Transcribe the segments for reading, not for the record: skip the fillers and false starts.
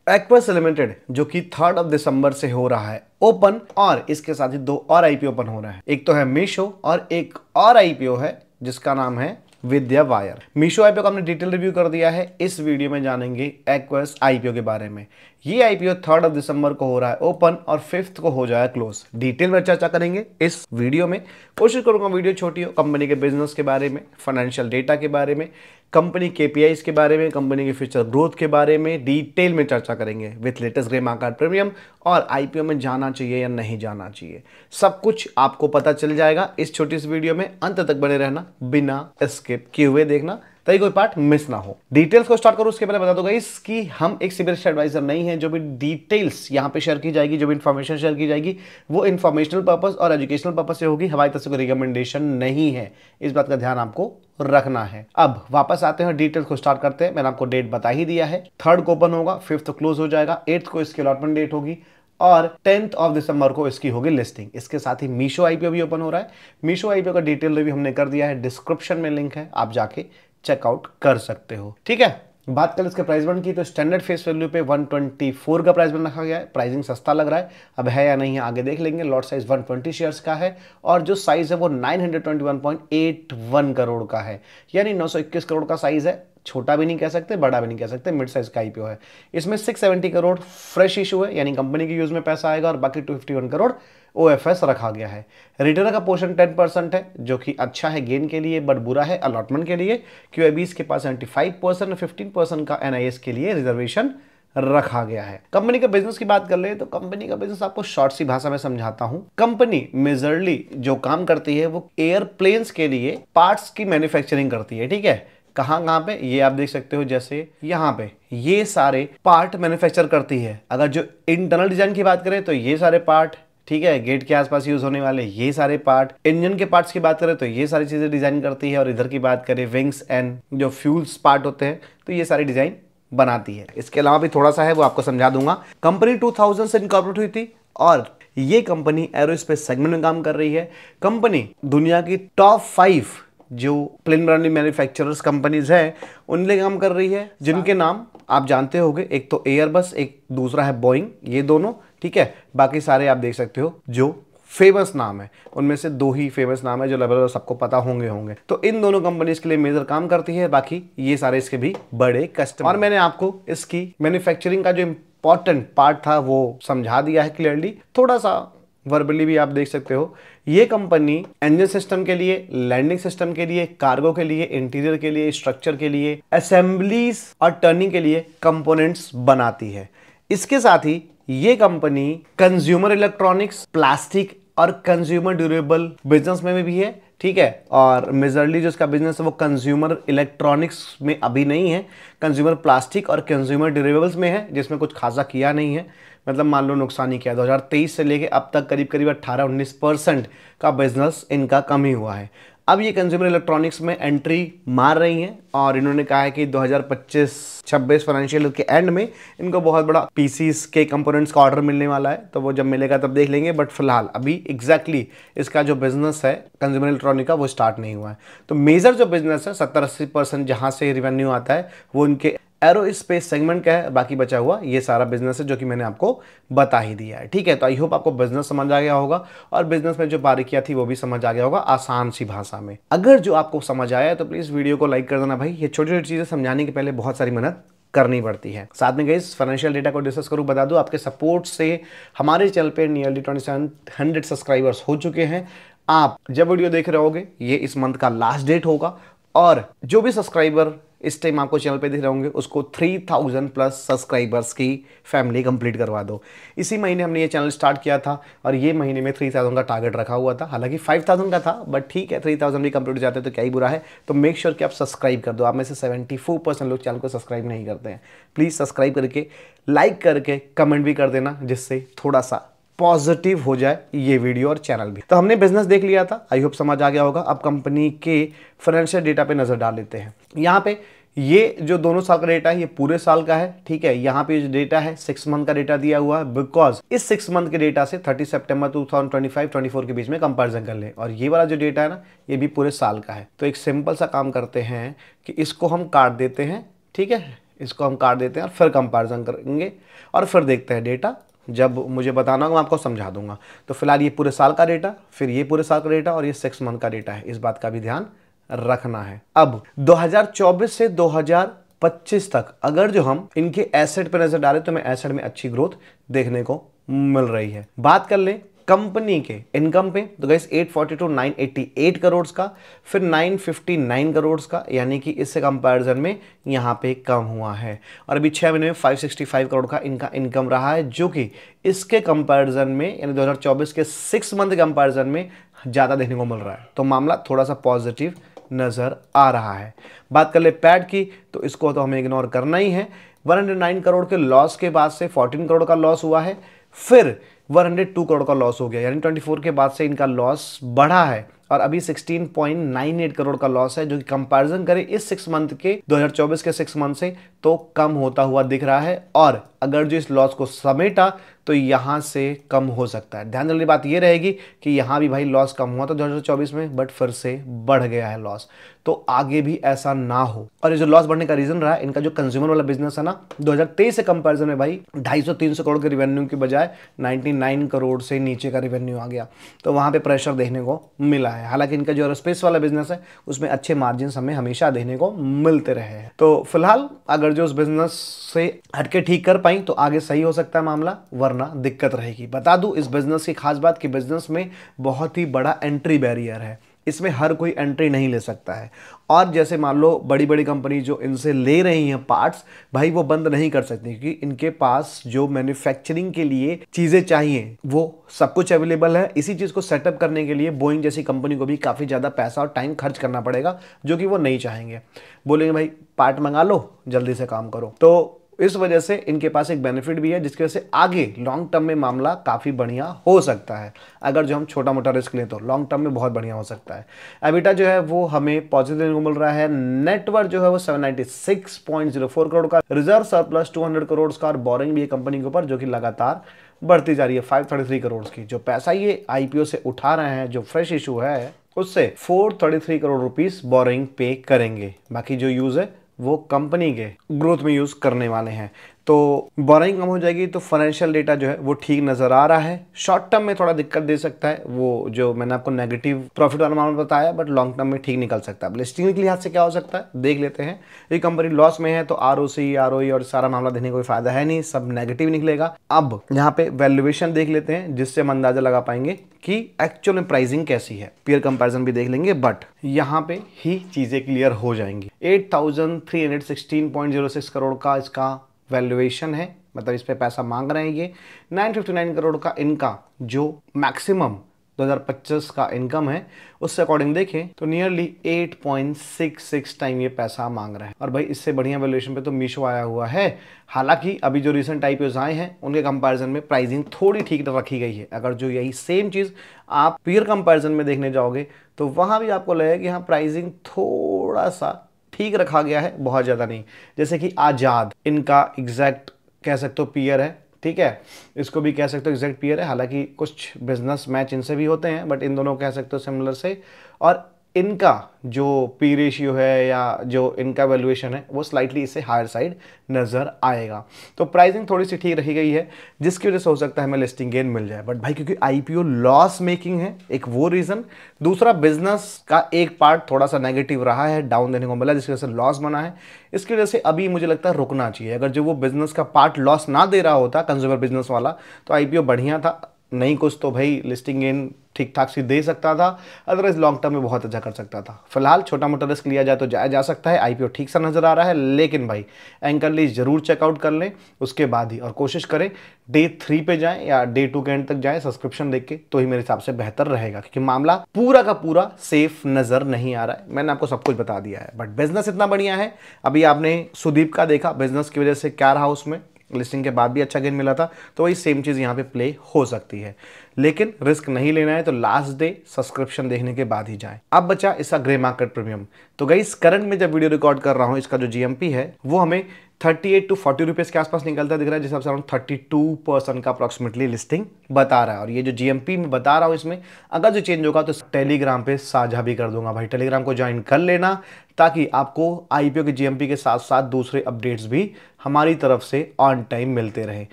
Aqueous limited जो कि 3 दिसंबर से हो रहा है ओपन, और इसके साथ ही 2 और आईपीओ ओपन हो रहा है। एक तो है मीशो और एक और आईपीओ है जिसका नाम है विद्या वायर। मीशो आईपीओ का हमने डिटेल रिव्यू कर दिया है। इस वीडियो में जानेंगे एक्वस आईपीओ के बारे में। ये आईपीओ 3 दिसंबर को हो रहा है ओपन और 5 को हो जाएगा क्लोज। डिटेल में चर्चा करेंगे इस वीडियो में। कोशिश करूंगा वीडियो छोटी हो, कंपनी के बिजनेस के बारे में, फाइनेंशियल डेटा के बारे में, कंपनी केपीआईज के बारे में, कंपनी के फ्यूचर ग्रोथ के बारे में डिटेल में चर्चा करेंगे with latest grey market premium, और आईपीओ में जाना चाहिए या नहीं जाना चाहिए, सब कुछ आपको पता चल जाएगा इस छोटी सी वीडियो में। अंत तक बने रहना, बिना स्किप किए हुए देखना ताकि कोई पार्ट मिस ना हो। डिटेल्स को स्टार्ट करो उसके पहले बता दूंगा इसकी हम एक सिविल एडवाइजर नहीं है। जो भी डिटेल्स यहाँ पे शेयर की जाएगी, जो भी इन्फॉर्मेशन शेयर की जाएगी, वो इन्फॉर्मेशनल पर्पस और एजुकेशनल पर्पस से होगी। हमारी तरफ से कोई रिकमेंडेशन नहीं है, इस बात का ध्यान आपको रखना है। अब वापस आते हैं, डिटेल्स को स्टार्ट करते हैं। मैंने आपको डेट बता ही दिया है, 3 को ओपन होगा, 5 क्लोज हो जाएगा, 8 को इसकी अलॉटमेंट डेट होगी और 10 दिसंबर को इसकी होगी लिस्टिंग। इसके साथ ही मीशो आईपीओ भी ओपन हो रहा है। मीशो आईपीओ का डिटेल रिव्यू हमने कर दिया है, डिस्क्रिप्शन में लिंक है, आप जाके चेकआउट कर सकते हो। ठीक है, बात करें इसके प्राइस बैंड की तो स्टैंडर्ड फेस वैल्यू पे 124 का प्राइस बैंड रखा गया है। प्राइसिंग सस्ता लग रहा है, अब है या नहीं है आगे देख लेंगे। लॉट साइज 120 शेयर्स का है और जो साइज है वो 921.81 करोड़ का है, यानी 921 करोड़ का साइज है। छोटा भी नहीं कह सकते, बड़ा भी नहीं कह सकते, मिड साइज का आईपीओ है। इसमें 670 करोड़ फ्रेश इशू है, यानी कंपनी के यूज में पैसा आएगा, और बाकी 251 करोड़ ओएफएस रखा गया है। रिटर्न का पोर्शन 10% है, जो कि अच्छा है गेन के लिए, बट बुरा है अलॉटमेंट के लिए। क्यूआईबीज के पास 75% और 15% का एनआईएस के लिए रिजर्वेशन रखा गया है। कंपनी का बिजनेस की बात कर ले तो कंपनी का बिजनेस आपको शॉर्ट सी भाषा में समझाता हूं। कंपनी मेजरली जो काम करती है वो एयरप्लेन्स के लिए पार्ट्स की मैन्युफैक्चरिंग करती है। ठीक है, कहां पे ये आप देख सकते हो, जैसे यहाँ पे ये सारे पार्ट मैन्युफैक्चर करती है। अगर जो इंटरनल डिजाइन की बात करें तो ये सारे पार्ट, ठीक है, गेट के आसपास यूज होने वाले ये सारे पार्ट। इंजन के पार्ट्स की बात करें तो ये सारी चीजें डिजाइन करती है, और इधर की बात करें विंग्स एंड जो फ्यूल्स पार्ट होते हैं तो ये सारी डिजाइन बनाती है। इसके अलावा भी थोड़ा सा है वो आपको समझा दूंगा। कंपनी 2000 से इनकॉर्पोरेट हुई थी और ये कंपनी एरोस्पेस सेगमेंट में काम कर रही है। कंपनी दुनिया की टॉप 5 जो प्लेन ब्रांडिंग मैन्युफैक्चरर्स कंपनीज हैं उनके काम कर रही है, जिनके नाम आप जानते होंगे। एक तो एयरबस, एक दूसरा है बोइंग, ये दोनों। ठीक है, बाकी सारे आप देख सकते हो जो फेमस नाम है, उनमें से 2 ही फेमस नाम है जो लगभग सबको पता होंगे। तो इन दोनों कंपनीज के लिए मेजर काम करती है, बाकी ये सारे इसके भी बड़े कस्टमर। और मैंने आपको इसकी मैन्युफैक्चरिंग का जो इंपॉर्टेंट पार्ट था वो समझा दिया है क्लियरली, थोड़ा सा वर्बली भी आप देख सकते हो। ये कंपनी इंजन सिस्टम के लिए, लैंडिंग सिस्टम के लिए, कार्गो के लिए, इंटीरियर के लिए, स्ट्रक्चर के लिए, असेंबलीज और टर्निंग के लिए कंपोनेंट्स बनाती है। इसके साथ ही ये कंपनी कंज्यूमर इलेक्ट्रॉनिक्स, प्लास्टिक और कंज्यूमर ड्यूरेबल बिजनेस में भी है। ठीक है, और मेजरली जो इसका बिजनेस है वो कंज्यूमर इलेक्ट्रॉनिक्स में अभी नहीं है, कंज्यूमर प्लास्टिक और कंज्यूमर ड्यूरेबल्स में है, जिसमें कुछ खासा किया नहीं है। मतलब मान लो नुकसान ही किया। 2023 से लेके अब तक करीब 18-19% का बिजनेस इनका कम ही हुआ है। अब ये कंज्यूमर इलेक्ट्रॉनिक्स में एंट्री मार रही हैं और इन्होंने कहा है कि 2025-26 फाइनेंशियल के एंड में इनको बहुत बड़ा पीसीस के कंपोनेंट्स का ऑर्डर मिलने वाला है। तो वो जब मिलेगा तब देख लेंगे, बट फिलहाल अभी एग्जैक्टली इसका जो बिजनेस है कंज्यूमर इलेक्ट्रॉनिक का वो स्टार्ट नहीं हुआ है। तो मेजर जो बिजनेस है 70-80% जहाँ से रेवेन्यू आता है वो इनके एरोस्पेस सेगमेंट का है। बाकी बचा हुआ ये सारा बिजनेस है जो कि मैंने आपको बता ही दिया है। ठीक है, तो आई होप आपको बिजनेस समझ आ गया होगा और बिजनेस में जो बारीकियां थी वो भी समझ आ गया होगा आसान सी भाषा में। अगर जो आपको समझ आया तो प्लीज वीडियो को लाइक कर देना भाई। ये छोटी छोटी चीजें समझाने के पहले बहुत सारी मेहनत करनी पड़ती है। साथ में गाइस फाइनेंशियल डेटा को डिस्कस करूं, बता दूं आपके सपोर्ट से हमारे चैनल पे नियरली 2700 सब्सक्राइबर्स हो चुके हैं। आप जब वीडियो देख रहे होगे ये इस मंथ का लास्ट डेट होगा, और जो भी सब्सक्राइबर इस टाइम आपको चैनल पे दिख रहे होंगे उसको 3000 प्लस सब्सक्राइबर्स की फैमिली कंप्लीट करवा दो। इसी महीने हमने ये चैनल स्टार्ट किया था और ये महीने में 3000 का टारगेट रखा हुआ था। हालांकि 5000 का था, बट ठीक है 3000 भी कंप्लीट हो जाते तो क्या ही बुरा है। तो मेक श्योर कि आप सब्सक्राइब कर दो। आप में से 74% लोग चैनल को सब्सक्राइब नहीं करते हैं। प्लीज़ सब्सक्राइब करके, लाइक करके, कमेंट भी कर देना, जिससे थोड़ा सा पॉजिटिव हो जाए ये वीडियो और चैनल भी। तो हमने बिजनेस देख लिया था, आई होप समझ आ गया होगा। अब कंपनी के फाइनेंशियल डेटा पे नजर डाल लेते हैं। यहाँ पे ये जो दोनों साल का डेटा है ये पूरे साल का है। ठीक है, यहाँ पे जो डेटा है 6 मंथ का डेटा दिया हुआ है, बिकॉज इस 6 मंथ के डेटा से 30 सितंबर 2025-24 के बीच में कंपैरिजन कर ले। और ये वाला जो डेटा है ना ये भी पूरे साल का है। तो एक सिंपल सा काम करते हैं कि इसको हम काट देते हैं। ठीक है, इसको हम काट देते हैं और फिर कंपैरिजन करेंगे और फिर देखते हैं डेटा। जब मुझे बताना होगा मैं आपको समझा दूंगा। तो फिलहाल ये पूरे साल का डेटा, फिर ये पूरे साल का डेटा और ये 6 मंथ का डेटा है, इस बात का भी ध्यान रखना है। अब 2024 से 2025 तक अगर जो हम इनके एसेट पर नजर डालें तो मैं एसेट में अच्छी ग्रोथ देखने को मिल रही है। बात कर लें कंपनी के इनकम पे तो गाइस 842 988 करोड़ का, फिर 959 करोड़ का, यानी कि इससे कंपैरिजन में यहाँ पे कम हुआ है। और अभी 6 महीने में 565 करोड़ का इनका इनकम रहा है, जो कि इसके कंपैरिजन में यानी 2024 के 6 मंथ कंपैरिजन में ज़्यादा देखने को मिल रहा है। तो मामला थोड़ा सा पॉजिटिव नज़र आ रहा है। बात कर ले पैट की तो इसको तो हमें इग्नोर करना ही है। 109 करोड़ के लॉस के बाद से 14 करोड़ का लॉस हुआ है, फिर 102 करोड़ का लॉस हो गया, यानी 24 के बाद से इनका लॉस बढ़ा है और अभी 16.98 करोड़ का लॉस है, जो कि कंपैरिजन करें इस 6 मंथ के 2024 के 6 मंथ से तो कम होता हुआ दिख रहा है। और अगर जो इस लॉस को समेटा तो यहां से कम हो सकता है। ध्यान वाली बात यह रहेगी कि यहां भी भाई लॉस कम हुआ था 2024 में, बट फिर से बढ़ गया है लॉस, तो आगे भी ऐसा ना हो। और ये जो लॉस बढ़ने का रीजन रहा है, इनका जो कंज्यूमर वाला बिजनेस है ना, 2023 से कंपैरिजन में भाई 250-300 करोड़ के रिवेन्यू की बजाय 99 करोड़ से नीचे का रिवेन्यू आ गया, तो वहां पे प्रेशर देखने को मिला है। हालांकि इनका जो एरोस्पेस वाला बिजनेस है उसमें अच्छे मार्जिन हमें हमेशा देखने को मिलते रहे हैं। तो फिलहाल अगर जो उस बिजनेस से हटके ठीक कर पाई तो आगे सही हो सकता है मामला, वरना दिक्कत रहेगी। बता दूं इस बिजनेस की खास बात कि बिजनेस में बहुत ही बड़ा एंट्री बैरियर है, इसमें हर कोई एंट्री नहीं ले सकता है। और जैसे मान लो बड़ी बड़ी कंपनी जो इनसे ले रही हैं पार्ट्स, भाई वो बंद नहीं कर सकती, क्योंकि इनके पास जो मैन्युफैक्चरिंग के लिए चीज़ें चाहिए वो सब कुछ अवेलेबल है। इसी चीज़ को सेटअप करने के लिए बोइंग जैसी कंपनी को भी काफ़ी ज़्यादा पैसा और टाइम खर्च करना पड़ेगा, जो कि वो नहीं चाहेंगे। बोलेंगे भाई पार्ट मंगा लो, जल्दी से काम करो। तो इस वजह से इनके पास एक बेनिफिट भी है, जिसकी वजह से आगे लॉन्ग टर्म में मामला काफ़ी बढ़िया हो सकता है। अगर जो हम छोटा मोटा रिस्क लें तो लॉन्ग टर्म में बहुत बढ़िया हो सकता है। एबिटा जो है वो हमें पॉजिटिव देखने को मिल रहा है। नेटवर्थ जो है वो 796.04 करोड़ का, रिजर्व सरप्लस 200 करोड़ का, और बोरिंग भी है कंपनी के ऊपर जो कि लगातार बढ़ती जा रही है 533 करोड़ की। जो पैसा ये आईपीओ से उठा रहे हैं, जो फ्रेश इशू है, उससे 433 करोड़ रुपीस बोरिंग पे करेंगे। बाकी जो यूज है वो कंपनी के ग्रोथ में यूज करने वाले हैं। तो बोरिंग कम हो जाएगी तो फाइनेंशियल डेटा जो है वो ठीक नजर आ रहा है। शॉर्ट टर्म में थोड़ा दिक्कत दे सकता है, वो जो मैंने आपको नेगेटिव प्रॉफिट वाला मामला बताया, बट लॉन्ग टर्म में ठीक निकल सकता है। अब लिस्टिंग के लिहाज से क्या हो सकता है देख लेते हैं। ये कंपनी लॉस में है तो आरओसी आरओई और सारा मामला देखने कोई फायदा है नहीं, सब नेगेटिव निकलेगा। अब यहाँ पे वैल्यूएशन देख लेते हैं, जिससे हम अंदाजा लगा पाएंगे कि एक्चुअल में प्राइसिंग कैसी है। पीयर कंपैरिजन भी देख लेंगे, बट यहाँ पे ही चीजें क्लियर हो जाएंगी। 8316.06 करोड़ का इसका वैल्यूएशन है, मतलब इस पे पैसा मांग रहे हैं ये। 959 करोड़ का इनका जो मैक्सिमम 2025 का इनकम है उससे अकॉर्डिंग देखें तो नियरली 8.66 टाइम ये पैसा मांग रहा है। और भाई इससे बढ़िया वैल्यूएशन पे तो मीशो आया हुआ है। हालांकि अभी जो रिसेंट आईपीओज आए हैं उनके कंपैरिजन में प्राइसिंग थोड़ी ठीक रखी गई है। अगर जो यही सेम चीज़ आप पीयर कंपैरिजन में देखने जाओगे तो वहाँ भी आपको लगेगा कि हाँ प्राइसिंग थोड़ा सा ठीक रखा गया है, बहुत ज़्यादा नहीं। जैसे कि आज़ाद इनका एग्जैक्ट कह सकते हो पीयर है, ठीक है, इसको भी कह सकते हो एग्जैक्ट पीयर है। हालांकि कुछ बिजनेस मैच इनसे भी होते हैं, बट इन दोनों कह सकते हो सिमिलर से। और इनका जो पी रेशियो है या जो इनका वैल्यूएशन है वो स्लाइटली इससे हायर साइड नज़र आएगा। तो प्राइसिंग थोड़ी सी ठीक रखी गई है, जिसकी वजह से हो सकता है हमें लिस्टिंग गेन मिल जाए। बट भाई क्योंकि आईपीओ लॉस मेकिंग है, एक वो रीज़न, दूसरा बिजनेस का एक पार्ट थोड़ा सा नेगेटिव रहा है, डाउन देने को मिला, जिसकी वजह से लॉस बना है। इसकी वजह से अभी मुझे लगता है रुकना चाहिए। अगर जो वो बिजनेस का पार्ट लॉस ना दे रहा होता कंज्यूमर बिजनेस वाला तो आईपीओ बढ़िया था, नहीं कुछ तो भाई लिस्टिंग गेन ठीक ठाक सी दे सकता था, अदरवाइज लॉन्ग टर्म में बहुत अच्छा कर सकता था। फिलहाल छोटा मोटा रिस्क लिया जाए तो जाया जा सकता है। आईपीओ ठीक सा नजर आ रहा है, लेकिन भाई एंकर लीज जरूर चेकआउट कर लें उसके बाद ही, और कोशिश करें डे 3 पे जाएं या डे 2 के एंड तक जाएं सब्सक्रिप्शन देख के, तो ही मेरे हिसाब से बेहतर रहेगा, क्योंकि मामला पूरा का पूरा सेफ नजर नहीं आ रहा है। मैंने आपको सब कुछ बता दिया है, बट बिजनेस इतना बढ़िया है। अभी आपने सुदीप का देखा, बिजनेस की वजह से क्या रहा, उसमें लिस्टिंग के बाद भी अच्छा गेन मिला था, तो वही सेम चीज़ यहाँ पे प्ले हो सकती है। लेकिन रिस्क नहीं लेना है तो लास्ट डे सब्सक्रिप्शन देखने के बाद ही जाएं। अब बचा इसका ग्रे मार्केट प्रीमियम। तो गाइस करंट में जब वीडियो रिकॉर्ड कर रहा हूं इसका जो जीएमपी है वो हमें 38 टू 40 रुपीज के आसपास निकलता दिख रहा है, जिस हिसाब से अराउंड 32% का अप्रॉक्सिमेटली लिस्टिंग बता रहा है। और ये जो जीएमपी में बता रहा हूं इसमें अगर जो चेंज होगा तो टेलीग्राम पे साझा भी कर दूंगा भाई, टेलीग्राम को ज्वाइन कर लेना ताकि आपको आईपीओ के जीएमपी के साथ साथ दूसरे अपडेट्स भी हमारी तरफ से ऑन टाइम मिलते रहे।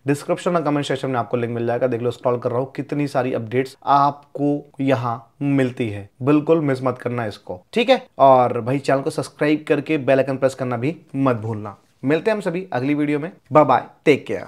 डिस्क्रिप्शन और कमेंट सेक्शन में आपको लिंक मिल जाएगा, देख लो, स्क्रॉल कर रहा हूं कितनी सारी अपडेट्स आपको यहां मिलती है, बिल्कुल मिस मत करना इसको, ठीक है। और भाई चैनल को सब्सक्राइब करके बेल आइकन प्रेस करना भी मत भूलना। मिलते हैं हम सभी अगली वीडियो में, बाय बाय, टेक केयर।